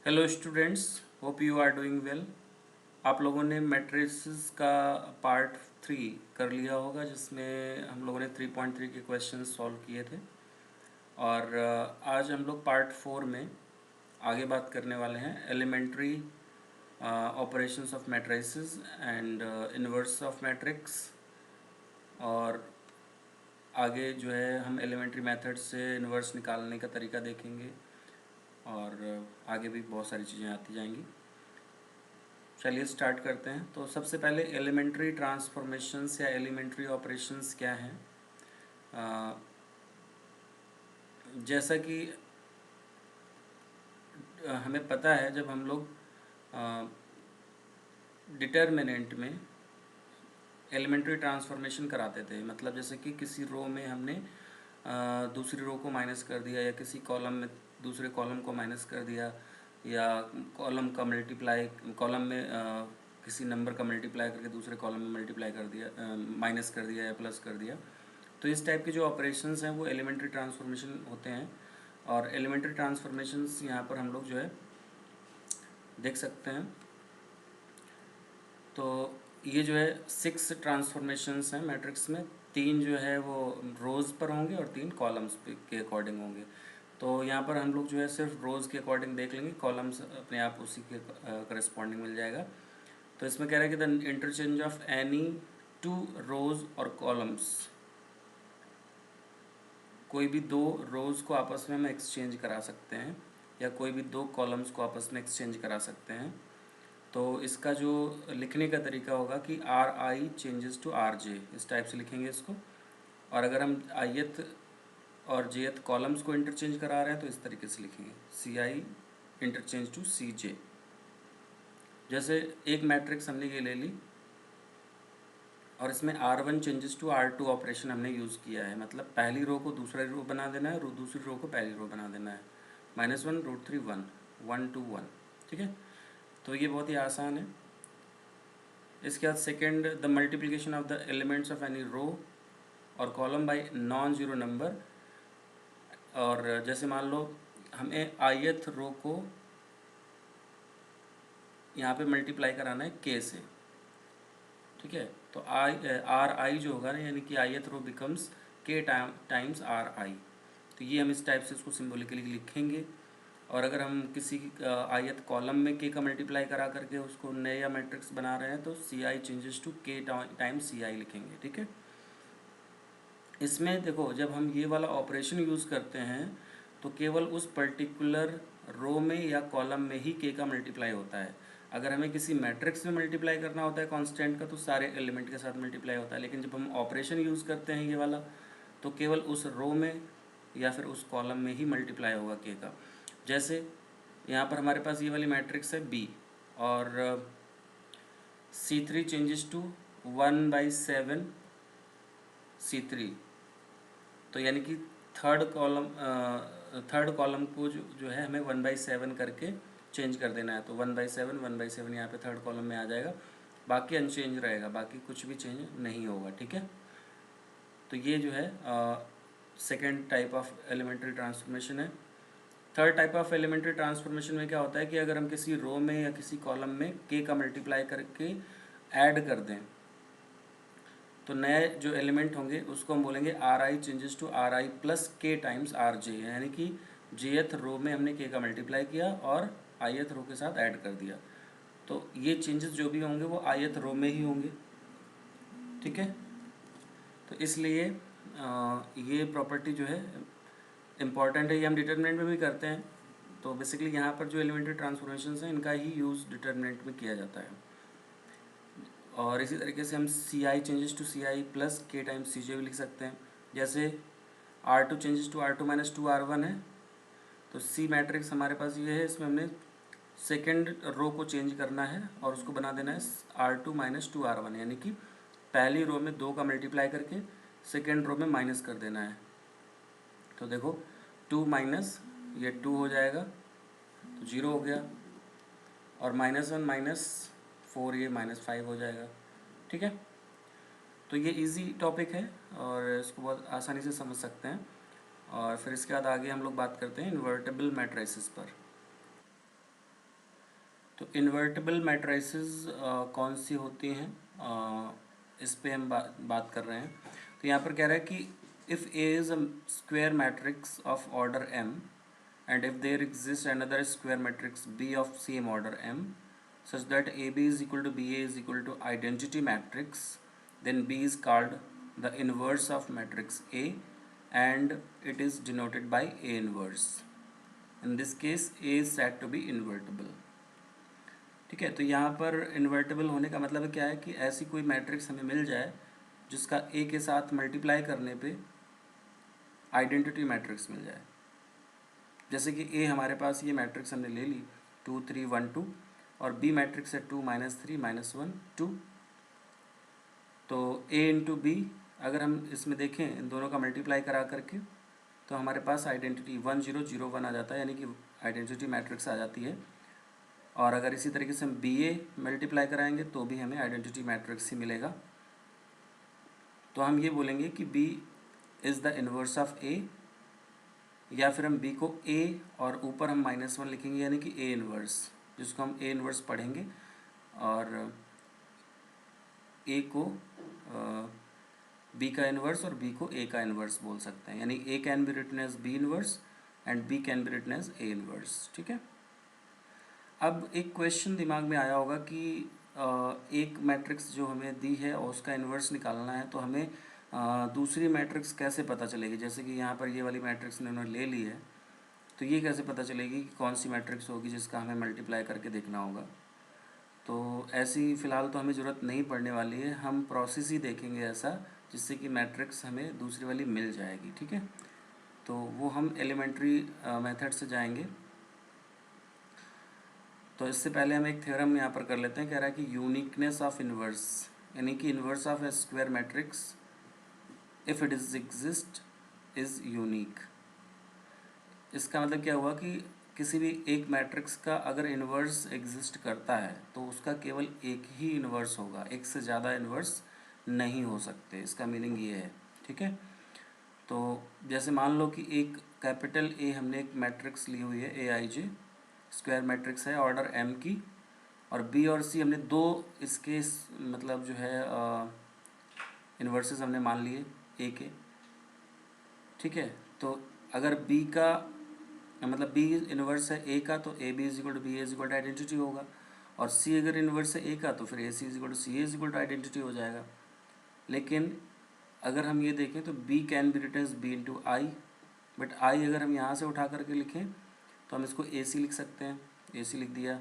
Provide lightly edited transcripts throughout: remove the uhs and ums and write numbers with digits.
Hello students, hope you are doing well. आप लोगों ने मैट्रिसेस का पार्ट 3 कर लिया होगा, जिसमें हम लोगों ने 3.3 के क्वेश्चन सॉल्व किए थे। और आज हम लोग पार्ट 4 में आगे बात करने वाले हैं elementary operations of matrices and inverse of matrix. और आगे जो है हम एलिमेंट्री मेथड से इन्वर्स निकालने का तरीका देखेंगे, और आगे भी बहुत सारी चीज़ें आती जाएंगी। चलिए स्टार्ट करते हैं। तो सबसे पहले एलिमेंट्री ट्रांसफॉर्मेशंस या एलिमेंट्री ऑपरेशंस क्या हैं। जैसा कि हमें पता है, जब हम लोग डिटर्मिनेंट में एलिमेंट्री ट्रांसफॉर्मेशन कराते थे, मतलब जैसे कि किसी रो में हमने दूसरी रो को माइनस कर दिया, या किसी कॉलम में दूसरे कॉलम को माइनस कर दिया, या कॉलम का मल्टीप्लाई कॉलम में किसी नंबर का मल्टीप्लाई करके दूसरे कॉलम में मल्टीप्लाई कर दिया, माइनस कर दिया या प्लस कर दिया। तो इस टाइप के जो ऑपरेशंस हैं वो एलिमेंट्री ट्रांसफॉर्मेशन होते हैं। और एलिमेंट्री ट्रांसफॉर्मेशंस यहाँ पर हम लोग जो है देख सकते हैं। तो ये जो है 6 ट्रांसफॉर्मेशंस हैं मैट्रिक्स में। 3 जो है वो रोज़ पर होंगे और 3 कॉलम्स के अकॉर्डिंग होंगे। तो यहाँ पर हम लोग जो है सिर्फ रोज़ के अकॉर्डिंग देख लेंगे, कॉलम्स अपने आप उसी के करस्पॉन्डिंग मिल जाएगा। तो इसमें कह रहा है कि द इंटरचेंज ऑफ एनी 2 रोज़ और कॉलम्स, कोई भी 2 रोज़ को आपस में हम एक्सचेंज करा सकते हैं, या कोई भी 2 कॉलम्स को आपस में एक्सचेंज करा सकते हैं। तो इसका जो लिखने का तरीका होगा कि R I changes to R J, इस टाइप से लिखेंगे इसको। और अगर हम आयत और जेथ कॉलम्स को इंटरचेंज करा रहे हैं तो इस तरीके से लिखेंगे सी आई इंटरचेंज टू सी जे। जैसे एक मैट्रिक्स हमने ये ले ली, और इसमें R1 changes to R2 operation हमने यूज़ किया है। मतलब पहली रो को दूसरा रो बना देना है, दूसरी रो को पहली रो बना देना है। -1 √3 1 1 2 1, ठीक है। तो ये बहुत ही आसान है। इसके बाद second, the multiplication of the elements of any row or column by non zero number. और जैसे मान लो हमें ith रो को यहाँ पे मल्टीप्लाई कराना है k से, ठीक है। तो आर आई जो होगा ना, यानी कि ith row becomes k times R I. तो ये हम इस टाइप से इसको सिम्बोलिकली लिखेंगे। और अगर हम किसी ith कॉलम में k का मल्टीप्लाई करा करके उसको नया मैट्रिक्स बना रहे हैं तो C I changes to k times C I लिखेंगे, ठीक है। इसमें देखो, जब हम ये वाला ऑपरेशन यूज़ करते हैं तो केवल उस पर्टिकुलर रो में या कॉलम में ही k का मल्टीप्लाई होता है। अगर हमें किसी मैट्रिक्स में मल्टीप्लाई करना होता है कांस्टेंट का, तो सारे एलिमेंट के साथ मल्टीप्लाई होता है। लेकिन जब हम ऑपरेशन यूज़ करते हैं ये वाला, तो केवल उस रो में या फिर उस कॉलम में ही मल्टीप्लाई होगा k का। जैसे यहाँ पर हमारे पास ये वाली मैट्रिक्स है B, और C3 चेंजेस टू 1/7 C3। तो यानी कि थर्ड कॉलम को जो है हमें 1/7 करके चेंज कर देना है। तो 1/7 यहाँ पे थर्ड कॉलम में आ जाएगा, बाकी अनचेंज रहेगा, बाकी कुछ भी चेंज नहीं होगा, ठीक है। तो ये जो है second type of elementary transformation है। Third type of elementary transformation में क्या होता है कि अगर हम किसी रो में या किसी कॉलम में k का मल्टीप्लाई करके ऐड कर दें, तो नए जो एलिमेंट होंगे उसको हम बोलेंगे R I changes to R I plus के टाइम्स आर जे। यानी कि जेथ रो में हमने के का मल्टीप्लाई किया और आईथ रो के साथ ऐड कर दिया। तो ये चेंजेस जो भी होंगे वो आईथ रो में ही होंगे, ठीक है। तो इसलिए ये प्रॉपर्टी जो है इम्पॉर्टेंट है, ये हम डिटर्मिनेंट में भी करते हैं। तो बेसिकली यहाँ पर जो एलिमेंट्री ट्रांसफॉर्मेशंस हैं इनका ही यूज़ डिटर्मिनेंट में किया जाता है। और इसी तरीके से हम C I changes to C I plus के टाइम्स सी जे भी लिख सकते हैं। जैसे R2 changes to R2 minus 2R1 है, तो सी मैट्रिक्स हमारे पास ये है। इसमें हमने सेकेंड रो को चेंज करना है और उसको बना देना है R2 माइनस 2R1, यानी कि पहली रो में 2 का मल्टीप्लाई करके सेकेंड रो में माइनस कर देना है। तो देखो 2 माइनस ये 2 हो जाएगा, तो 0 हो गया, और -1 -4 ये -5 हो जाएगा, ठीक है। तो ये इजी टॉपिक है और इसको बहुत आसानी से समझ सकते हैं। और फिर इसके बाद आगे हम लोग बात करते हैं इन्वर्टेबल मैट्रिसेस पर। तो इन्वर्टिबल मैट्रिसेस कौन सी होती हैं, इस पे हम बात कर रहे हैं। तो यहाँ पर कह रहा है कि if A is a square matrix of order M and if there exist another square matrix B of same order M such that AB is equal to BA is equal to identity matrix, then B is called the inverse of matrix A and it is denoted by A inverse. In this case A is said to be invertible. ठीक है, तो यहाँ पर invertible होने का मतलब क्या है कि ऐसी कोई मैट्रिक्स हमें मिल जाए जिसका A के साथ मल्टीप्लाई करने पे आइडेंटिटी मैट्रिक्स मिल जाए। जैसे कि A हमारे पास ये मैट्रिक्स हमने ले ली 2 3 1 2 और बी मैट्रिक्स है 2 -3 -1 2। तो ए इंटू बी अगर हम इसमें देखें इन दोनों का मल्टीप्लाई करा करके तो हमारे पास आइडेंटिटी 1 0 0 1 आ जाता है, यानी कि आइडेंटिटी मैट्रिक्स आ जाती है। और अगर इसी तरीके से हम बी ए मल्टीप्लाई कराएंगे तो भी हमें आइडेंटिटी मैट्रिक्स ही मिलेगा। तो हम ये बोलेंगे कि B is the inverse of A, या फिर हम बी को ए और ऊपर हम -1 लिखेंगे यानी कि ए इन्वर्स, जिसको हम ए इन्वर्स पढ़ेंगे और ए को बी का इन्वर्स और बी को ए का इन्वर्स बोल सकते हैं, यानी A can be written as B inverse and B can be written as A inverse. ठीक है, अब एक क्वेश्चन दिमाग में आया होगा कि एक मैट्रिक्स जो हमें दी है और उसका इन्वर्स निकालना है, तो हमें दूसरी मैट्रिक्स कैसे पता चलेगी। जैसे कि यहाँ पर ये वाली मैट्रिक्स उन्होंने ले ली है, तो ये कैसे पता चलेगी कि कौन सी मैट्रिक्स होगी जिसका हमें मल्टीप्लाई करके देखना होगा। तो ऐसी फ़िलहाल तो हमें ज़रूरत नहीं पड़ने वाली है, हम प्रोसेस ही देखेंगे ऐसा जिससे कि मैट्रिक्स हमें दूसरी वाली मिल जाएगी। ठीक है, तो वो हम एलिमेंट्री मेथड से जाएंगे। तो इससे पहले हम एक थ्योरम यहाँ पर कर लेते हैं। कह रहा है कि यूनिकनेस ऑफ इन्वर्स, यानी कि inverse of A square matrix if it is exist is unique. इसका मतलब क्या हुआ कि किसी भी एक मैट्रिक्स का अगर इन्वर्स एग्जिस्ट करता है तो उसका केवल एक ही इन्वर्स होगा, एक से ज़्यादा इन्वर्स नहीं हो सकते। इसका मीनिंग ये है। ठीक है, तो जैसे मान लो कि एक कैपिटल ए हमने एक मैट्रिक्स ली हुई है AIJ, स्क्वायर मैट्रिक्स है ऑर्डर M की, और B और C हमने दो इसके मतलब जो है इन्वर्सेस हमने मान लिए A के। ठीक है, तो अगर B का मतलब B इन्वर्स है A का तो AB is equal to B is equal to identity होगा, और C अगर इन्वर्स है A का तो फिर AC is equal to C is equal to identity हो जाएगा। लेकिन अगर हम ये देखें तो B can be written as B into I, but I अगर हम यहाँ से उठा करके लिखें तो हम इसको AC लिख सकते हैं, AC लिख दिया।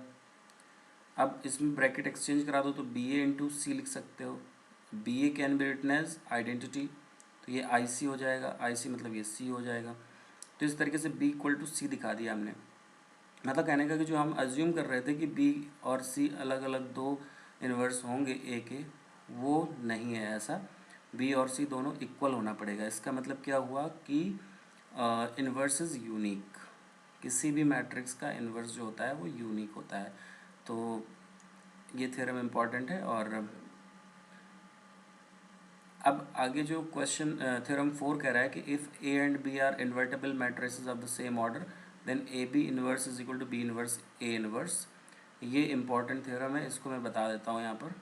अब इसमें ब्रैकेट एक्सचेंज करा दो तो BA इंटू सी लिख सकते हो, BA can be written as identity, तो ये IC हो जाएगा, IC मतलब ये C हो जाएगा। तो इस तरीके से B इक्वल टू C दिखा दिया हमने। मतलब कहने का कि जो हम अज्यूम कर रहे थे कि B और C अलग अलग दो इन्वर्स होंगे A के, वो नहीं है ऐसा। B और C दोनों इक्वल होना पड़ेगा। इसका मतलब क्या हुआ कि इन्वर्स इज़ यूनिक, किसी भी मैट्रिक्स का इन्वर्स जो होता है वो यूनिक होता है। तो ये थ्योरम इम्पॉर्टेंट है। और अब आगे जो क्वेश्चन थ्योरम 4 कह रहा है कि if A and B are invertible matrices of the same order then AB inverse is equal to B inverse A inverse. ये इम्पॉर्टेंट थ्योरम है, इसको मैं बता देता हूँ यहाँ पर।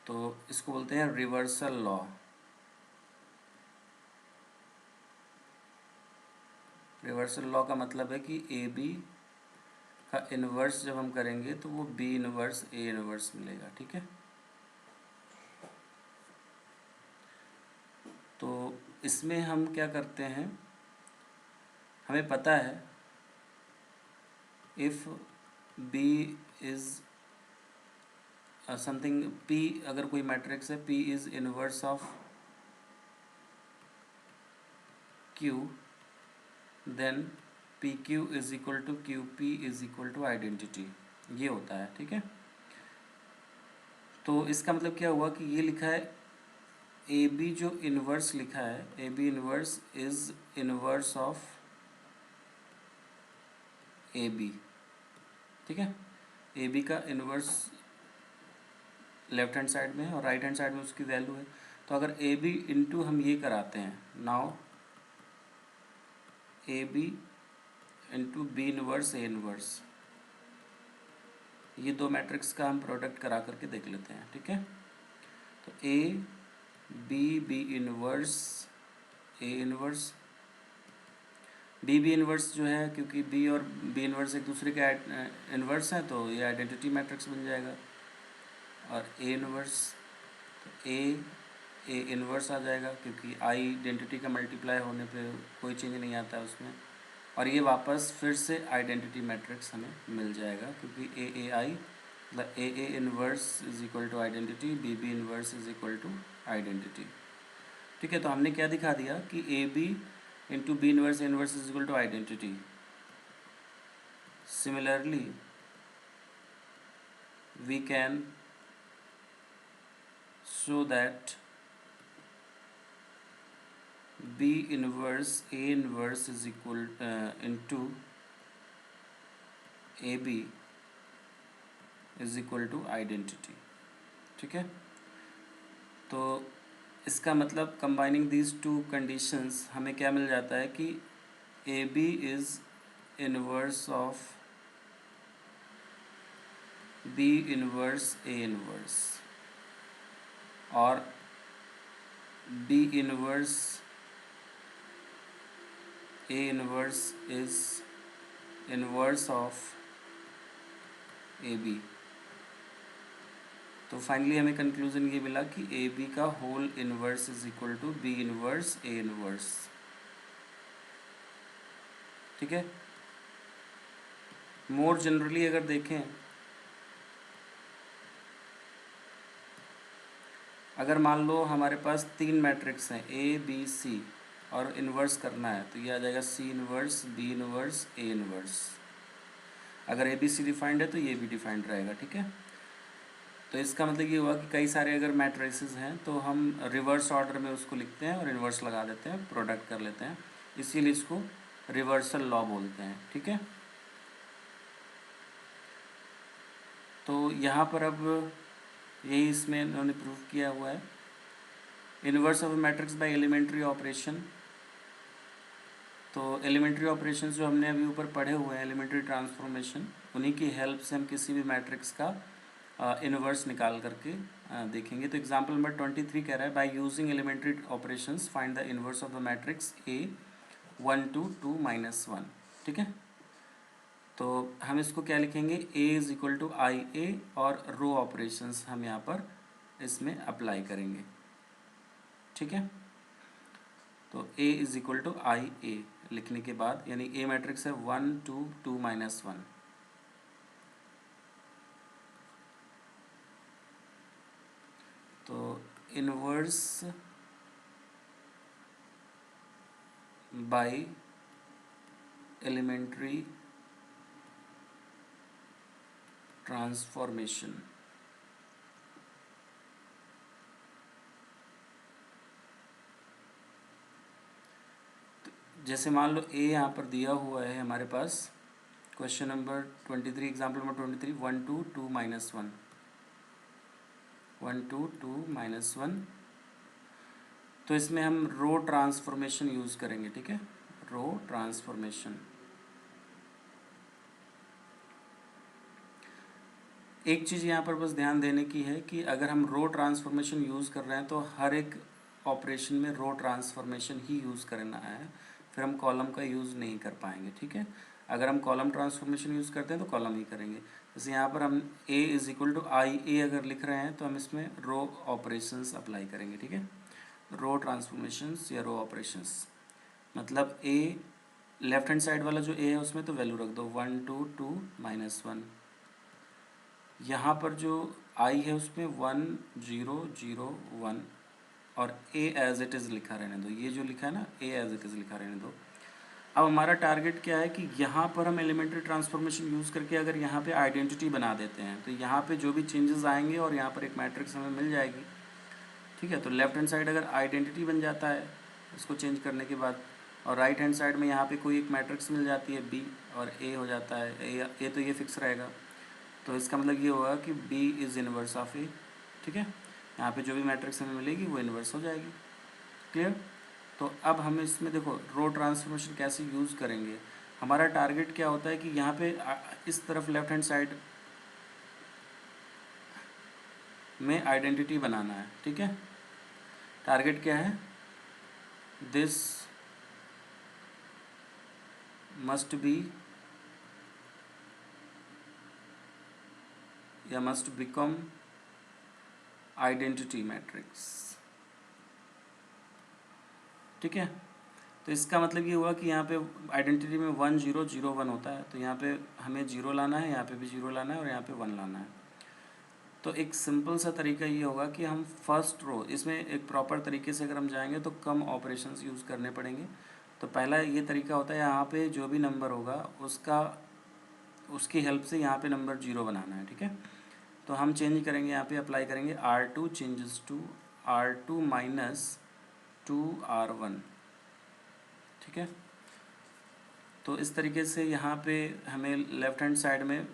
तो इसको बोलते हैं रिवर्सल लॉ। रिवर्सल लॉ का मतलब है कि AB का इन्वर्स जब हम करेंगे तो वो B इन्वर्स A इन्वर्स मिलेगा। ठीक है, तो इसमें हम क्या करते हैं, हमें पता है if B is something, P अगर कोई मैट्रिक्स है P is inverse of Q, then PQ is equal to QP is equal to identity, ये होता है। ठीक है, तो इसका मतलब क्या हुआ कि ये लिखा है AB जो इन्वर्स लिखा है, AB inverse is inverse of AB। ठीक है, AB का इन्वर्स लेफ्ट हैंड साइड में है और राइट हैंड साइड में उसकी वैल्यू है। तो अगर AB इंटू हम ये कराते हैं, now A B into B inverse A inverse, ये दो मैट्रिक्स का हम प्रोडक्ट करा करके देख लेते हैं, ठीक है। तो A B inverse A inverse, B inverse जो है, क्योंकि बी और बी इनवर्स एक दूसरे के इनवर्स हैं तो ये आइडेंटिटी मैट्रिक्स बन जाएगा। और ए इनवर्स, तो ए इनवर्स आ जाएगा, क्योंकि आइडेंटिटी का मल्टीप्लाई होने पे कोई चेंज नहीं आता है उसमें। और ये वापस फिर से आइडेंटिटी मैट्रिक्स हमें मिल जाएगा, क्योंकि ए आई मतलब A inverse is equal to identity, B inverse is equal to identity, ठीक है। तो हमने क्या दिखा दिया कि A B into B inverse is equal to identity. Similarly we can show that B inverse A inverse is equal into AB is equal to identity, ठीक है। तो इसका मतलब कंबाइनिंग दीज टू कंडीशंस हमें क्या मिल जाता है कि AB is inverse of B inverse A inverse और B inverse A inverse is inverse of AB। तो फाइनली हमें कंक्लूजन ये मिला कि AB का whole inverse is equal to B inverse A inverse, ठीक है। मोर जनरली अगर देखें, अगर मान लो हमारे पास तीन मैट्रिक्स हैं ए बी सी और इन्वर्स करना है, तो ये आ जाएगा सी inverse, B inverse, A inverse. अगर ए बी सी डिफाइंड है तो ये भी डिफाइंड रहेगा, ठीक है। तो इसका मतलब ये हुआ कि कई सारे अगर मैट्रिसेस हैं तो हम रिवर्स ऑर्डर में उसको लिखते हैं और इन्वर्स लगा देते हैं, प्रोडक्ट कर लेते हैं, इसीलिए इसको रिवर्सल लॉ बोलते हैं, ठीक है। तो यहाँ पर अब यही इसमें इन्होंने प्रूव किया हुआ है, inverse of matrix by elementary operation. तो एलिमेंट्री ऑपरेशन जो हमने अभी ऊपर पढ़े हुए हैं, एलिमेंट्री ट्रांसफॉर्मेशन, उन्हीं की हेल्प से हम किसी भी मैट्रिक्स का इन्वर्स निकाल करके देखेंगे। तो एग्जांपल नंबर 23 कह रहा है, by using elementary operations find the inverse of the matrix A 1 2 2 -1, ठीक है। तो हम इसको क्या लिखेंगे, ए इज इक्वल टू आई ए और रो ऑपरेशंस हम यहाँ पर इसमें अप्लाई करेंगे, ठीक है। तो ए इज इक्वल टू आई ए लिखने के बाद, यानी ए मैट्रिक्स है 1 2 2 -1, तो इनवर्स बाय एलिमेंट्री ट्रांसफॉर्मेशन, जैसे मान लो ए यहाँ पर दिया हुआ है हमारे पास, क्वेश्चन नंबर 23, एग्जाम्पल नंबर 23, 1 2 2 -1, 1 2 2 -1। तो इसमें हम रो ट्रांसफॉर्मेशन यूज़ करेंगे, ठीक है, रो ट्रांसफॉर्मेशन। एक चीज़ यहाँ पर बस ध्यान देने की है कि अगर हम रो ट्रांसफॉर्मेशन यूज़ कर रहे हैं तो हर एक ऑपरेशन में रो ट्रांसफॉर्मेशन ही यूज़ करना है, फिर हम कॉलम का यूज़ नहीं कर पाएंगे, ठीक है। अगर हम कॉलम ट्रांसफॉर्मेशन यूज़ करते हैं तो कॉलम ही करेंगे। जैसे यहाँ पर हम ए इज इक्वल टू आई ए अगर लिख रहे हैं तो हम इसमें रो ऑपरेशंस अप्लाई करेंगे, ठीक है, रो ट्रांसफॉर्मेशंस या रो ऑपरेशंस। मतलब ए लेफ्ट हैंड साइड वाला जो ए है उसमें तो वैल्यू रख दो 1 2 2 -1, यहाँ पर जो आई है उसमें 1 0 0 1 और ए एज इट इज़ लिखा रहने दो, ये जो लिखा है ना ए एज इट इज़ लिखा रहने दो। अब हमारा टारगेट क्या है कि यहाँ पर हम एलिमेंट्री ट्रांसफॉर्मेशन यूज़ करके अगर यहाँ पे आइडेंटिटी बना देते हैं तो यहाँ पे जो भी चेंजेस आएंगे और यहाँ पर एक मैट्रिक्स हमें मिल जाएगी, ठीक है। तो लेफ्ट हैंड साइड अगर आइडेंटिटी बन जाता है इसको चेंज करने के बाद, और राइट हैंड साइड में यहाँ पे कोई एक मैट्रिक्स मिल जाती है बी और ए हो जाता है, ए तो ये फिक्स रहेगा, तो इसका मतलब ये होगा कि बी इज़ इनवर्स ऑफ ए, ठीक है। यहाँ पे जो भी मैट्रिक्स हमें मिलेगी वो इन्वर्स हो जाएगी, क्लियर। तो अब हम इसमें देखो रो ट्रांसफॉर्मेशन कैसे यूज़ करेंगे। हमारा टारगेट क्या होता है कि यहाँ पे इस तरफ लेफ्ट हैंड साइड में आइडेंटिटी बनाना है, ठीक है। टारगेट क्या है, दिस मस्ट बी या मस्ट बिकम आइडेंटिटी मैट्रिक्स, ठीक है। तो इसका मतलब ये हुआ कि यहाँ पे आइडेंटिटी में 1 0 0 1 होता है, तो यहाँ पे हमें 0 लाना है, यहाँ पे भी 0 लाना है और यहाँ पे 1 लाना है। तो एक सिंपल सा तरीका ये होगा कि हम फर्स्ट रो, इसमें एक प्रॉपर तरीके से अगर हम जाएंगे तो कम ऑपरेशंस यूज़ करने पड़ेंगे। तो पहला ये तरीका होता है, यहाँ पे जो भी नंबर होगा उसकी हेल्प से यहाँ पे नंबर 0 बनाना है, ठीक है। तो हम चेंज करेंगे, यहाँ पे अप्लाई करेंगे R2 changes to R2 minus 2R1, ठीक है। तो इस तरीके से यहाँ पे हमें लेफ्ट हैंड साइड में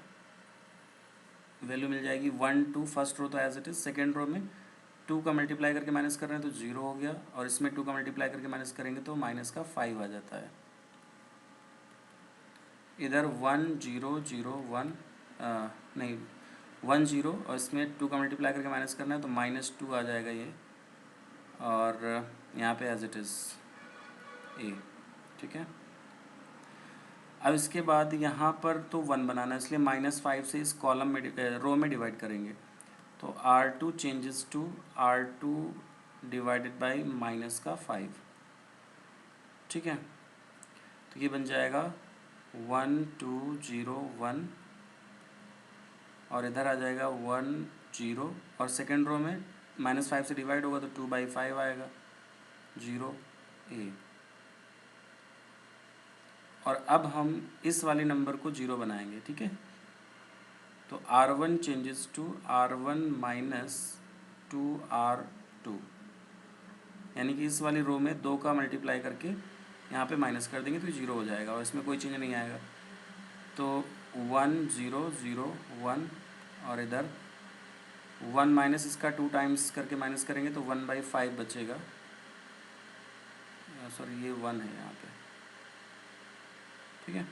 वैल्यू मिल जाएगी 1 2, फर्स्ट रो तो as it is, second row में 2 का मल्टीप्लाई करके माइनस कर रहे हैं तो 0 हो गया, और इसमें 2 का मल्टीप्लाई करके माइनस करेंगे तो माइनस का 5 आ जाता है। इधर 1 0 0 1 नहीं 1 0, और इसमें 2 का मल्टीप्लाई करके माइनस करना है तो -2 आ जाएगा ये, और यहाँ पे एज इट इज़ ए, ठीक है। अब इसके बाद यहाँ पर तो 1 बनाना है, इसलिए -5 से इस कॉलम में रो में डिवाइड करेंगे। तो R2 changes to R2 divided by -5, ठीक है। तो ये बन जाएगा 1 2 0 1, और इधर आ जाएगा 1 0, और सेकेंड रो में -5 से डिवाइड होगा तो 2/5 आएगा 0 ए। और अब हम इस वाले नंबर को 0 बनाएंगे, ठीक है। तो R1 changes to R1 minus 2R2, यानी कि इस वाली रो में 2 का मल्टीप्लाई करके यहाँ पे माइनस कर देंगे तो 0 हो जाएगा, और इसमें कोई चेंज नहीं आएगा। तो 1 0 0 1, और इधर 1 माइनस इसका 2 टाइम्स करके माइनस करेंगे तो 1/5 बचेगा, सॉरी ये 1 है यहाँ पे, ठीक है।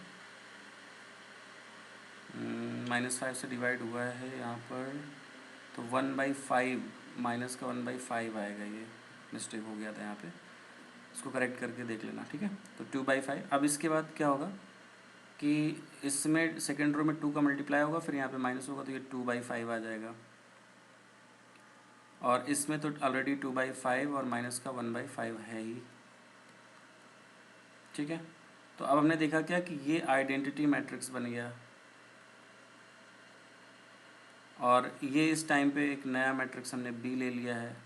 -5 से डिवाइड हुआ है यहाँ पर, तो 1/5 माइनस का 1/5 आएगा, ये मिस्टेक हो गया था यहाँ पे, इसको करेक्ट करके देख लेना, ठीक है। तो 2/5। अब इसके बाद क्या होगा कि इसमें सेकेंड रो में 2 का मल्टीप्लाई होगा, फिर यहाँ पे माइनस होगा तो ये 2/5 आ जाएगा, और इसमें तो ऑलरेडी 2/5 और माइनस का 1/5 है ही, ठीक है। तो अब हमने देखा क्या कि ये आइडेंटिटी मैट्रिक्स बन गया, और ये इस टाइम पे एक नया मैट्रिक्स हमने बी ले लिया है।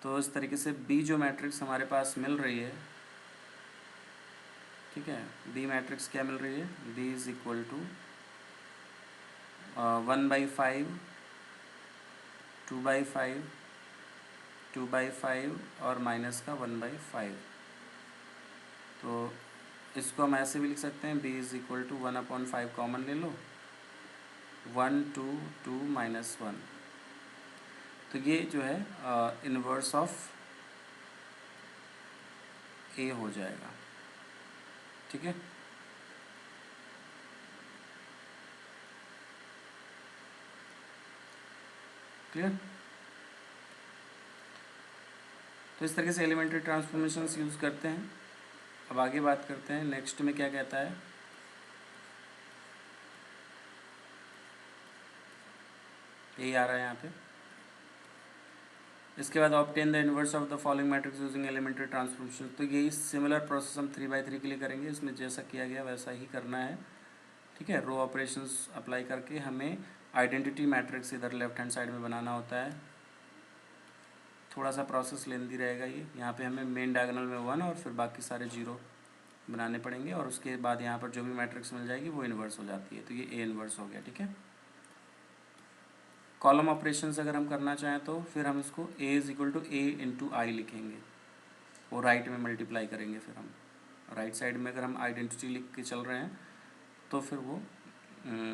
तो इस तरीके से बी जो मैट्रिक्स हमारे पास मिल रही है, ठीक है, बी मैट्रिक्स क्या मिल रही है, बी इज इक्वल टू 1/5 2/5 2/5 और माइनस का 1/5। तो इसको हम ऐसे भी लिख सकते हैं, B is equal to 1/5 common ले लो, 1 2 2 -1। तो ये जो है इन्वर्स ऑफ ए हो जाएगा, ठीक है। क्लियर। तो इस तरीके से एलिमेंट्री ट्रांसफॉर्मेशंस यूज़ करते हैं। अब आगे बात करते हैं नेक्स्ट में क्या कहता है। यही आ रहा है यहाँ पे। इसके बाद obtain the inverse of the following matrix using elementary transformation. तो यही सिमिलर प्रोसेस हम 3/3 के लिए करेंगे, इसमें जैसा किया गया वैसा ही करना है, ठीक है। रो ऑपरेशंस अप्लाई करके हमें आइडेंटिटी मैट्रिक्स इधर लेफ्ट हैंड साइड में बनाना होता है। थोड़ा सा प्रोसेस लेंदी रहेगा ये। यहाँ पे हमें मेन डायगोनल में 1 और फिर बाकी सारे 0 बनाने पड़ेंगे, और उसके बाद यहाँ पर जो भी मैट्रिक्स मिल जाएगी वो इन्वर्स हो जाती है। तो ये ए इन्वर्स हो गया, ठीक है। कॉलम ऑपरेशंस अगर हम करना चाहें तो फिर हम इसको A is equal to A into I लिखेंगे, वो राइट में मल्टीप्लाई करेंगे। फिर हम राइट साइड में अगर हम आइडेंटिटी लिख के चल रहे हैं तो फिर वो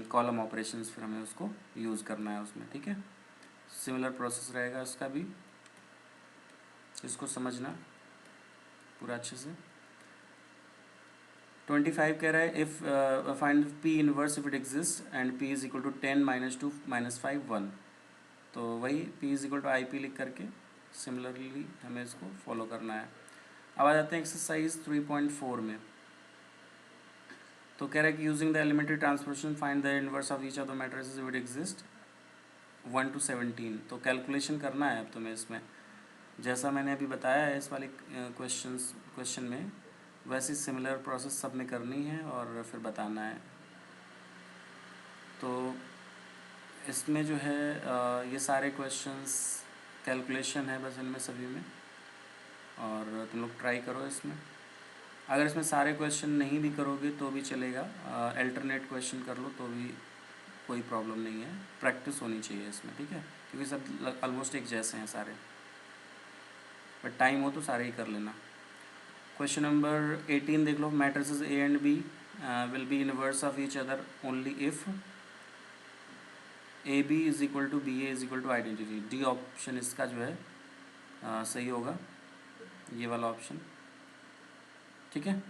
कॉलम ऑपरेशंस फिर हमें उसको यूज़ करना है उसमें, ठीक है। सिमिलर प्रोसेस रहेगा इसका भी, इसको समझना। पूरा अच्छे से। 25 कह रहा है if find P inverse if it exist and P is equal to 10 -2 -5 1। तो वही पी is equal to I P लिख करके सिमिलरली हमें इसको फॉलो करना है। अब आ जाते हैं एक्सरसाइज 3.4 में। तो कह रहा है कि using the elementary transformation find the inverse of each of the matrices if it exist 1 to 17। तो कैलकुलेशन करना है अब तुम्हें इसमें, जैसा मैंने अभी बताया है इस वाले क्वेश्चन में, वैसी सिमिलर प्रोसेस सब में करनी है और फिर बताना है। तो इसमें जो है ये सारे क्वेश्चंस कैलकुलेशन है बस इनमें सभी में, और तुम लोग ट्राई करो इसमें। अगर इसमें सारे क्वेश्चन नहीं भी करोगे तो भी चलेगा, अल्टरनेट क्वेश्चन कर लो तो भी कोई प्रॉब्लम नहीं है, प्रैक्टिस होनी चाहिए इसमें, ठीक है, क्योंकि सब ऑलमोस्ट एक जैसे हैं सारे, बट टाइम हो तो सारे ही कर लेना। क्वेश्चन नंबर 18 देख लो। Matrices A and B will be inverse of each other only if A B is equal to B A is equal to identity. D option इसका जो है सही होगा, ये वाला ऑप्शन, ठीक है।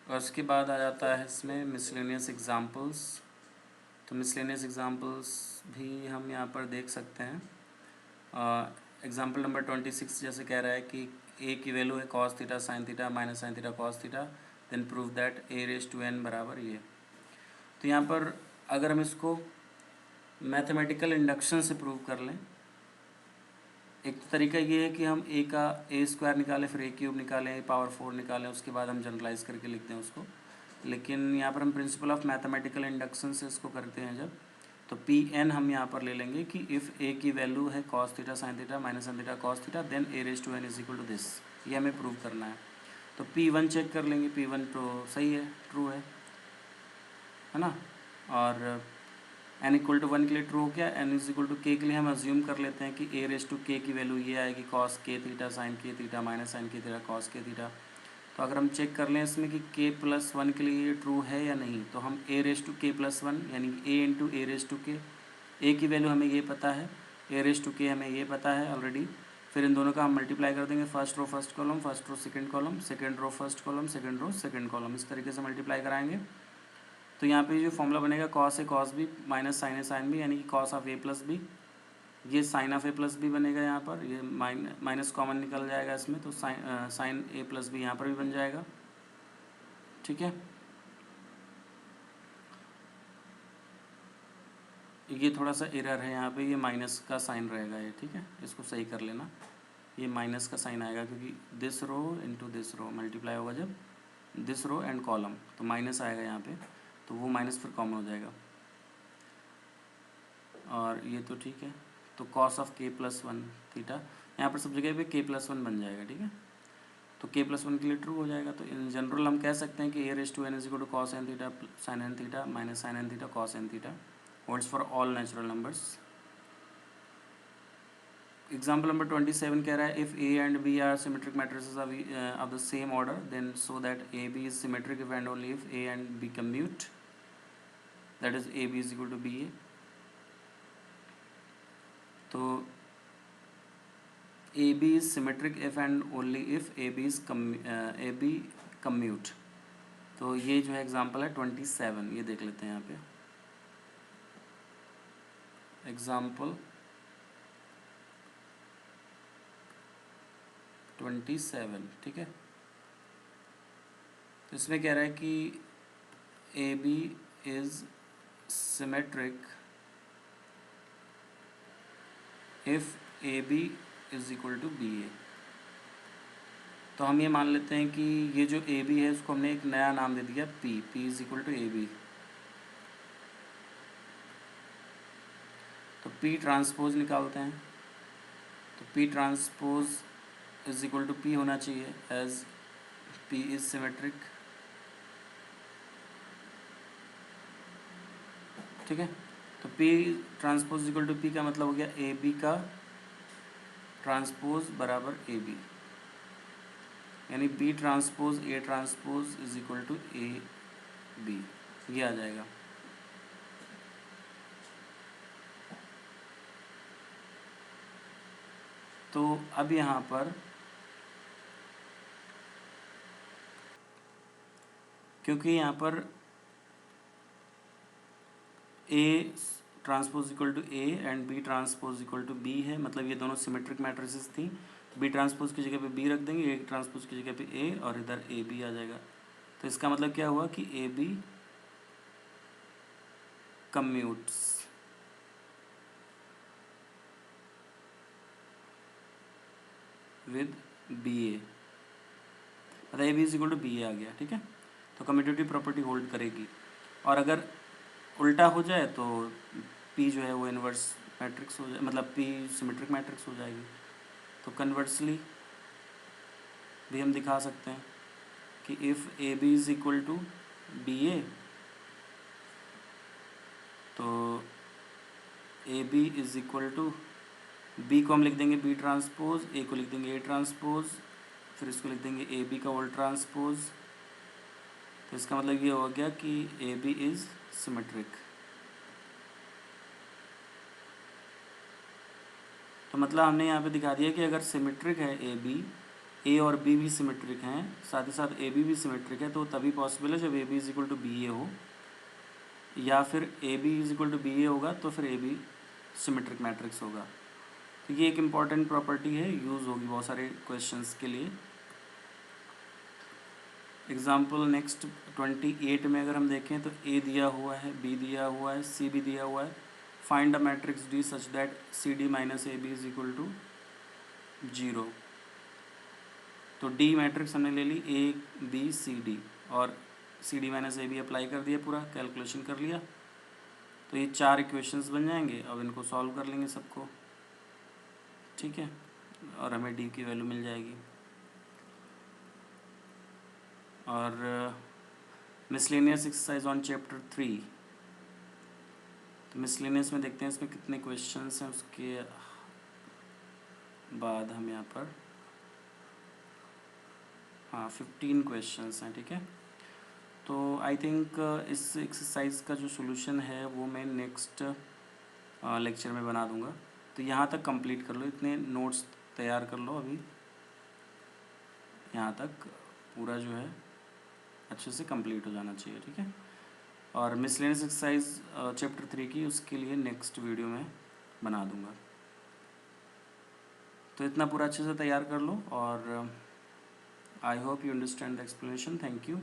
और उसके बाद आ जाता है इसमें मिसलेनियस एग्जाम्पल्स। तो मिसलेनियस एग्जाम्पल्स भी हम यहाँ पर देख सकते हैं। एग्जाम्पल नंबर 26 जैसे कह रहा है कि ए की वैल्यू है cos theta sine theta minus sine theta cos theta, then prove that A raise to n बराबर ये। तो यहाँ पर अगर हम इसको मैथमेटिकल इंडक्शन से प्रूव कर लें, एक तरीका ये है कि हम ए का ए स्क्वायर निकालें, फिर ए क्यूब निकालें, ए पावर 4 निकालें, उसके बाद हम जनरलाइज करके लिख दें उसको। लेकिन यहाँ पर हम प्रिंसिपल ऑफ मैथमेटिकल इंडक्शन से इसको करते हैं जब, तो पी एन हम यहाँ पर ले लेंगे कि इफ़ ए की वैल्यू है cos theta sine theta minus sine theta cos theta, then A raise to n is equal to this. ये हमें प्रूव करना है। तो P1 चेक कर लेंगे, P1 तो सही है, ट्रू है ना। और n इक्वल टू 1 के लिए ट्रू हो गया। n इज इक्वल टू के लिए हम अज्यूम कर लेते हैं कि ए रेज टू के की वैल्यू ये आएगी कॉस के थीटा साइन के थीटा माइनस साइन के थीटा कॉस के थीटा। तो अगर हम चेक कर लें इसमें कि k+1 के लिए ये ट्रू है या नहीं, तो हम a रेज टू k+1 यानी a into A raise to k, A की वैल्यू हमें ये पता है, ए रेज टू के हमें ये पता है ऑलरेडी। फिर इन दोनों का हम मल्टीप्लाई कर देंगे, first row first column, first row second column, second row first column, second row second column, इस तरीके से मल्टीप्लाई कराएंगे। तो यहाँ पे जो फॉर्मूला बनेगा cos A cos B minus sine A sine B, यानी कि cos of A plus B, ये sine of A plus B बनेगा। यहाँ पर ये माइनस कॉमन निकल जाएगा इसमें, तो साइन ए प्लस बी यहाँ पर भी बन जाएगा, ठीक है। ये थोड़ा सा एरर है यहाँ पे, ये माइनस का साइन रहेगा ये, ठीक है, इसको सही कर लेना। ये माइनस का साइन आएगा क्योंकि this row into this row multiply होगा जब दिस रो एंड कॉलम, तो माइनस आएगा यहाँ पे, तो वो माइनस फिर कॉमन हो जाएगा। और ये तो ठीक है, तो कॉस ऑफ k+1 थीटा, यहाँ पर सब जगह पे k+1 बन जाएगा, ठीक है। तो k+1 के लिए ट्रू हो जाएगा। तो इन जनरल हम कह सकते हैं कि a raise to n is equal to cos n theta sine n theta minus sine n theta cos n theta holds for all natural numbers. Example number 27 कह रहा है if A and B are symmetric matrices of the same order then so that A B is symmetric if and only if A and B commute, that is A B is equal to B A. तो A B is symmetric if and only if A B is A B commute. तो ये जो है example है 27, ये देख लेते हैं यहाँ पे एग्जाम्पल 27, ठीक है। तो इसमें कह रहा है कि A B is symmetric if A B is equal to B A. तो हम ये मान लेते हैं कि ये जो ए बी है उसको हमने एक नया नाम दे दिया P, P is equal to A B. तो पी ट्रांसपोज निकालते हैं, तो P transpose is equal to P होना चाहिए एज पी इज सिमेट्रिक, ठीक है। तो P transpose equal to P का मतलब हो गया ए बी का ट्रांसपोज बराबर ए बी, यानी B transpose A transpose is equal to A B, ये आ जाएगा। तो अब यहाँ पर क्योंकि यहाँ पर A transpose equal to A and B transpose equal to B है, मतलब ये दोनों सिमेट्रिक मैट्रिसेस थी। B ट्रांसपोज की जगह पे B रख देंगे, A ट्रांसपोज की जगह पे A, और इधर AB आ जाएगा। तो इसका मतलब क्या हुआ कि AB कम्यूट्स विद BA, मतलब AB is equal to BA आ गया, ठीक है। तो कम्यूटेटिव प्रॉपर्टी होल्ड करेगी। और अगर उल्टा हो जाए तो P जो है वो इन्वर्स मैट्रिक्स हो जाए, मतलब P सिमेट्रिक मैट्रिक्स हो जाएगी। तो कन्वर्सली भी हम दिखा सकते हैं कि if AB is equal to BA, तो AB is equal to B को हम लिख देंगे B ट्रांसपोज, A को लिख देंगे A ट्रांसपोज, फिर इसको लिख देंगे AB का होल ट्रांसपोज। तो इसका मतलब ये हो गया कि AB इज सिमेट्रिक। तो मतलब हमने यहाँ पे दिखा दिया कि अगर सिमेट्रिक है AB, A और B भी सिमेट्रिक हैं, साथ ही साथ AB भी सिमेट्रिक है, तो तभी पॉसिबल है जब AB is equal to BA हो, या फिर AB is equal to BA होगा तो फिर AB सिमेट्रिक मैट्रिक्स होगा। तो ये एक इम्पॉर्टेंट प्रॉपर्टी है, यूज़ होगी बहुत सारे क्वेश्चंस के लिए। एग्जाम्पल नेक्स्ट 28 में अगर हम देखें तो A दिया हुआ है, B दिया हुआ है, C भी दिया हुआ है। Find a matrix D such that CD minus AB is equal to 0। तो D मैट्रिक्स हमने ले ली A B C D, और CD माइनस AB अप्लाई कर दिया, पूरा कैलकुलेशन कर लिया। तो ये 4 इक्वेशंस बन जाएंगे। अब इनको सॉल्व कर लेंगे सबको, ठीक है, और हमें D की वैल्यू मिल जाएगी। और मिसलेनियस एक्सरसाइज ऑन चैप्टर 3, तो मिसलेनियस में देखते हैं इसमें कितने क्वेश्चंस हैं। उसके बाद हम यहाँ पर 15 क्वेश्चंस हैं, ठीक है। तो आई थिंक इस एक्सरसाइज का जो सॉल्यूशन है वो मैं नेक्स्ट लेक्चर में बना दूंगा। तो यहाँ तक कंप्लीट कर लो, इतने नोट्स तैयार कर लो अभी, यहाँ तक पूरा जो है अच्छे से कंप्लीट हो जाना चाहिए, ठीक है। और मिसलेनियस एक्सरसाइज चैप्टर 3 की उसके लिए नेक्स्ट वीडियो में बना दूंगा। तो इतना पूरा अच्छे से तैयार कर लो, और I hope you understand the explanation. Thank you.